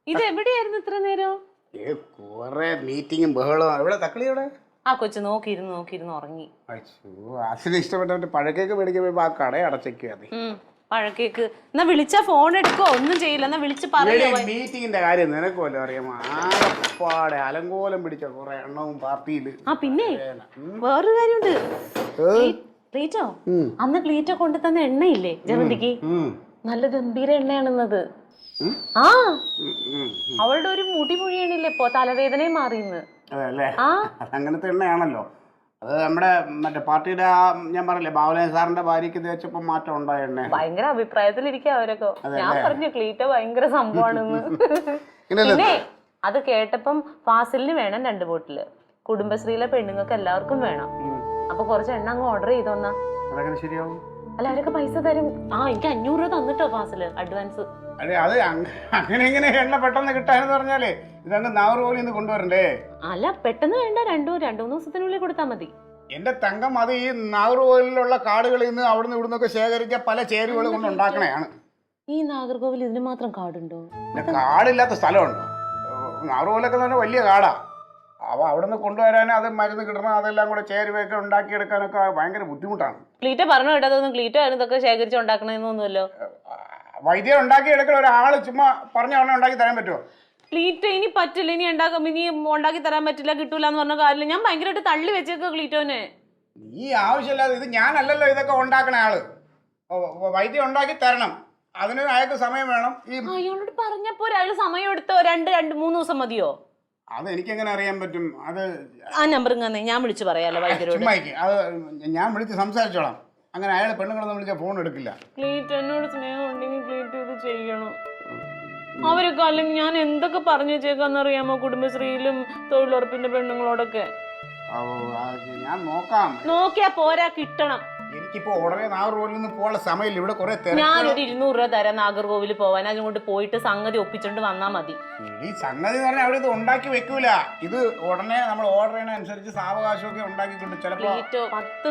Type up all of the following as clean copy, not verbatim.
ഇത് എവിടെയായിരുന്നു ഇത്ര നേരം? കൊറേ മീറ്റിങ്ങും ബഹളവും. എവിടെ തക്കളിയോടെ? ആ കൊച്ചു നോക്കിയിരുന്നു ഉറങ്ങി. അതിന് ഇഷ്ടപ്പെട്ട പഴക്കേക്ക് മേടിക്കുമ്പോ ആ കട അടച്ചേക്കുക. പഴക്കേക്ക് എന്നാ വിളിച്ചാ ഫോൺ എടുക്കോ? ഒന്നും ചെയ്യില്ല. എന്നാ വിളിച്ച് പറയാ. മീറ്റിങ്ങിന്റെ കാര്യം നിനക്കുമല്ലോ അറിയാമോ? ആകപ്പാടെ അലങ്കോലം പിടിച്ച കുറെ എണ്ണവും പാർട്ടിയില്. ആ പിന്നെ വേറൊരു കാര്യമുണ്ട്. ക്ലീറ്റോ അന്ന് ക്ലീറ്റോ കൊണ്ടു തന്ന എണ്ണയില്ലേ ജമന്തിക്ക്, നല്ല ഗംഭീര എണ്ണയാണെന്നത്. ആ അവളുടെ ഒരു മുടി മുഴിയണില്ലേ ഇപ്പൊ, തലവേദനയും മാറിയെന്ന്. അതല്ലേ, അങ്ങനത്തെ എണ്ണയാണല്ലോ അത്. നമ്മുടെ മറ്റേ പാർട്ടിയുടെ ഞാൻ പറഞ്ഞില്ലേ ബാബുലാൽ സാറിന്റെ ഭാര്യക്ക് തേച്ചപ്പോ മാറ്റം ഉണ്ടായ എണ്ണ. ഭയങ്കര അഭിപ്രായത്തിലിരിക്കുക അവരൊക്കെ. ഞാൻ പറഞ്ഞു ക്ലീറ്റോ ഭയങ്കര സംഭവമാണെന്ന്. പിന്നെ അത് കേട്ടപ്പം ഫാസിലിന് വേണം 2 ബോട്ടില്, കുടുംബശ്രീയിലെ പെണ്ണുങ്ങൾക്ക് എല്ലാവർക്കും വേണം. അപ്പൊ കുറച്ച് എണ്ണ അങ്ങ് ഓർഡർ ചെയ്തോന്നാ. ശരിയാവും. അല്ല അവരൊക്കെ പൈസ തരും. എനിക്ക് 500 രൂപ തന്നിട്ടോ ഫാസില് അഡ്വാൻസ്. അതെ, അത് അങ്ങനെ ഇങ്ങനെ എണ്ണ പെട്ടെന്ന് കിട്ടാനെന്ന് പറഞ്ഞാലേ ഇതങ്ങ് നാഗർകോവിലിൽ കൊണ്ടുവരണ്ടേ? അല്ല പെട്ടെന്ന് വേണ്ട, 2-3 ദിവസത്തിനുള്ളിൽ കൊടുത്താൽ മതി. എന്റെ തങ്കം, അത് ഈ നാഗർകോവിലുള്ള കാടുകളിൽ നിന്ന് അവിടുന്ന് ഇവിടുന്നൊക്കെ ശേഖരിച്ച പല ചേരുവകൾ കൊണ്ട് ഉണ്ടാക്കണയാണ്. ഈ നാഗർകോവിൽ ഇതിന് മാത്രം കാടുണ്ടോ? കാടില്ലാത്ത സ്ഥലമുണ്ടോ? നാഗർകോവിലൊക്കെ തന്നെ വലിയ കാടാ. അവ അവിടുന്ന് കൊണ്ടുവരാൻ അത് മരുന്ന് കിട്ടണം, അതെല്ലാം കൂടെ ചേരുവയൊക്കെ ഉണ്ടാക്കിയെടുക്കാനൊക്കെ ഭയങ്കര ബുദ്ധിമുട്ടാണ്. ക്ലീറ്റോ പറഞ്ഞു കേട്ടതൊന്നും ക്ലീറ്റോ ഇതൊക്കെ ശേഖരിച്ച് ഉണ്ടാക്കണമെന്നൊന്നുമല്ലോ. വൈദ്യം ഉണ്ടാക്കിയെടുക്കണ ഒരാള് ചുമ്മാ പറഞ്ഞ ഉടനെ ഉണ്ടാക്കി തരാൻ പറ്റുമോ? ക്ലീറ്റോ ഇനി പറ്റില്ല, ഇനി ഉണ്ടാക്കി തരാൻ പറ്റില്ല, കിട്ടൂല എന്ന് പറഞ്ഞ കാര്യമില്ല. ഞാൻ ഭയങ്കരമായിട്ട് തള്ളി വെച്ചേക്കോ ക്ലീറ്റോനെ. ഈ ആവശ്യമില്ലാതെ, ഇത് ഞാനല്ലല്ലോ ഇതൊക്കെ ഉണ്ടാക്കണ ആള്. വൈദ്യം ഉണ്ടാക്കി തരണം, അതിന് അയാൾക്ക് സമയം വേണം. അയാളോട് പറഞ്ഞപ്പോ അയാൾ സമയം എടുത്തോ? 2-3 ദിവസം മതിയോ? അത് എനിക്കെങ്ങനെ അറിയാൻ പറ്റും? അത് ആ നമ്പർ ഞാൻ വിളിച്ചു പറയാലോ വൈദ്യരോട്. അത് ഞാൻ വിളിച്ച് സംസാരിച്ചോളാം. അങ്ങനെ അയാൾ പെണ്ണുങ്ങളൊന്നും വിളിച്ചാൽ ഫോൺ എടുക്കില്ല. ക്ലീറ്റ് എന്നോട് സ്നേഹം ഉണ്ടെങ്കിൽ ക്ലീറ്റ് ഇത് ചെയ്യണം. അവരൊക്കെ അല്ലെങ്കിൽ ഞാൻ എന്തൊക്കെ പറഞ്ഞു വെച്ചേക്കാന്നറിയാമോ കുടുംബശ്രീയിലും തൊഴിലുറപ്പിന്റെ പെണ്ണുങ്ങളോടൊക്കെ. ഞാൻ നോക്കാം. നോക്കിയാ പോരാ, കിട്ടണം. എനിക്കിപ്പോ ഉടനെ നാഗർകോവിലിൽ നിന്ന് പോകാനുള്ള സമയമില്ല. ഇവിടെ കുറെ ഞാനൊരു 200 രൂപ തരാം നാഗർകോവിൽ പോവാൻ. അതുകൊണ്ട് പോയിട്ട് സംഗതി ഒപ്പിച്ചോണ്ട് വന്നാ മതി. ഈ സംഗതി എന്ന് പറഞ്ഞാൽ അവിടെ ഇത് ഉണ്ടാക്കി വെക്കൂല. ഇത് ഉടനെ നമ്മൾ ഓർഡർ ചെയ്യണ അനുസരിച്ച് സാവകാശമൊക്കെ ഉണ്ടാക്കിക്കൊണ്ട് ചിലപ്പോ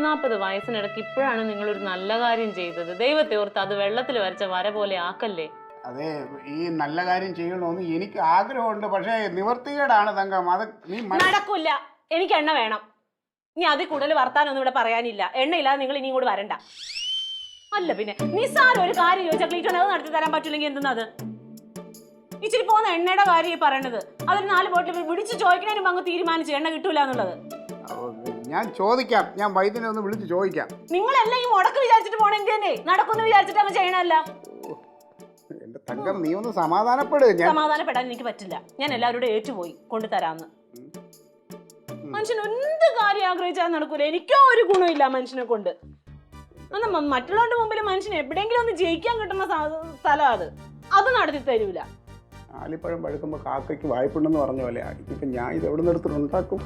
40 വയസ്സിനിടയ്ക്ക് ഇപ്പോഴാണ് നിങ്ങളൊരു നല്ല കാര്യം ചെയ്തത്. ദൈവത്തെ ഓർത്ത് അത് വെള്ളത്തിൽ വരച്ച വര പോലെ ആക്കല്ലേ. അതെ, ഈ നല്ല കാര്യം ചെയ്യണമെന്ന് എനിക്ക് ആഗ്രഹമുണ്ട്. പക്ഷേ നിവർത്തികേടാണ് തങ്കം. അത് നീ നടക്കൂല. എനിക്ക് എണ്ണ വേണം. ഇനി അതിൽ കൂടുതൽ വർത്താനൊന്നും ഇവിടെ പറയാനില്ല. എണ്ണയില്ലാതെ നിങ്ങൾ ഇനി ഇങ്ങോട്ട് വരണ്ട. അല്ല പിന്നെ നിസ്സാരം ഒരു കാര്യം ചോദിച്ചാൽ ക്ലീറ്റോ അത് നടത്തി തരാൻ പറ്റില്ലെങ്കിൽ എന്തെന്നാ അത്? ഇച്ചിരി പോകുന്ന എണ്ണയുടെ കാര്യം പറയണത്. അതൊരു 4 ബോട്ടിൽ വിളിച്ച് ചോദിക്കണേനും അങ്ങ് തീരുമാനിച്ചു എണ്ണ കിട്ടൂല എന്നുള്ളത്. ഞാൻ ചോദിക്കാം, ഞാൻ വൈദ്യനെ ഒന്ന് വിളിച്ച് ചോദിക്കാം. നിങ്ങളെല്ലാം ഈ മുടക്ക് വിചാരിച്ചിട്ട് പോണെന്തേ? നടക്കുന്നു വിചാരിച്ചിട്ട് അങ്ങ് ചെയ്യണല്ല. എന്റെ തങ്കം, നീ ഒന്ന് സമാധാനപ്പെട്. സമാധാനപ്പെടാൻ എനിക്ക് പറ്റില്ല. ഞാൻ എല്ലാവരോടും ഏറ്റുപോയി കൊണ്ടുതരാന്ന്. മനുഷ്യൻ എന്ത് കാര്യം ആഗ്രഹിച്ചാൽ നടക്കൂല. എനിക്കോ ഒരു ഗുണമില്ല മനുഷ്യനെ കൊണ്ട്. മറ്റുള്ളവരുടെ മുമ്പിൽ മനുഷ്യൻ എവിടെയെങ്കിലും ഒന്ന് ജയിക്കാൻ കിട്ടുന്ന സ്ഥലം അത് നടത്തി തരൂല. ആലിപ്പഴം പഴുക്കുമ്പോ കാക്കയ്ക്ക് വായ്പുണ്ടെന്ന് പറഞ്ഞ പോലെ ഇപ്പൊ ഞാൻ ഇത് എവിടെ നിന്ന് എടുത്തിട്ടുണ്ടാക്കും?